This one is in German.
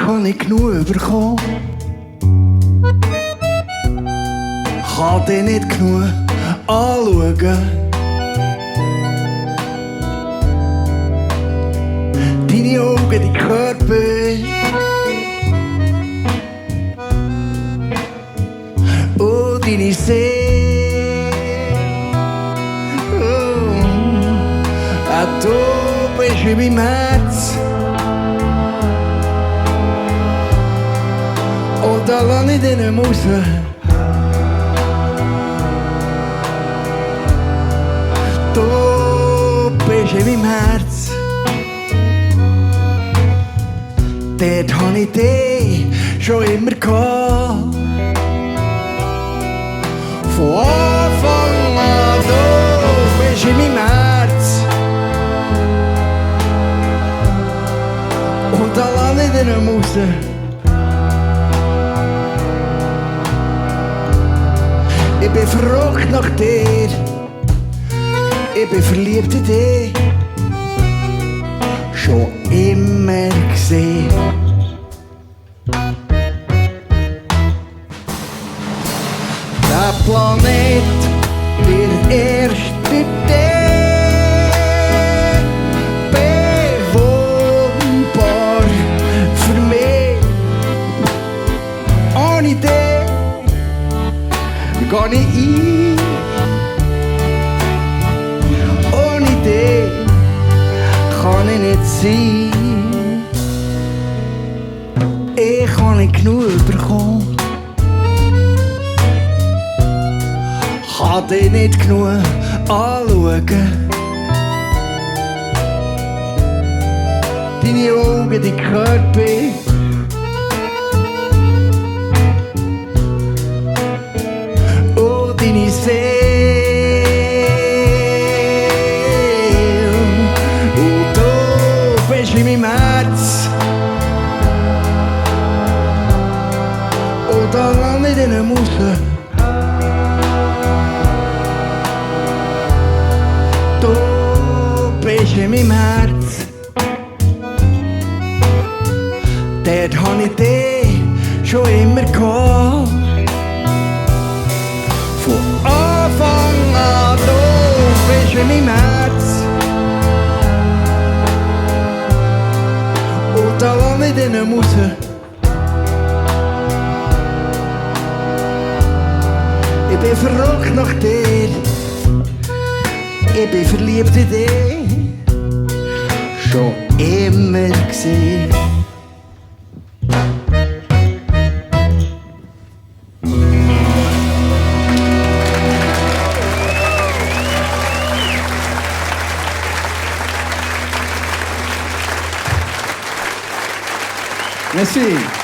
kann nicht genug bekommen. Kann dich nicht genug anschauen. Deine Augen, dein Körper und deine Seele. Auch du bist in meinem Herz. Und da lass ich dich nicht raus. Du bist in meinem Herz. Dort hab ich dich schon immer gehabt. Von Anfang an, du bist in meinem Herz. Und da lass ich dich nicht raus. Ich bin verrückt nach dir. Ich bin verliebt in dich. Schon immer gesehen. Der Planet wird erst durch dich bewohnbar für mich. Ohne dich gar nicht ein. Ohne dich kann ich nicht sein. Ich kann nicht genug bekommen. Kann dich nicht genug anschauen. Deine Augen, dein Körper und deine Seele. Und du bist in meinem Herz. Und da lass ich dich nicht raus. Du bist in meinem Herz. Dort hab ich dich schon immer gehabt. Von Anfang an, du bist in meinem Herz. Und da lass ich dich nicht raus. Ich bin verrückt nach dir. Ich bin verliebt in dich. Schon immer gesehen. Merci.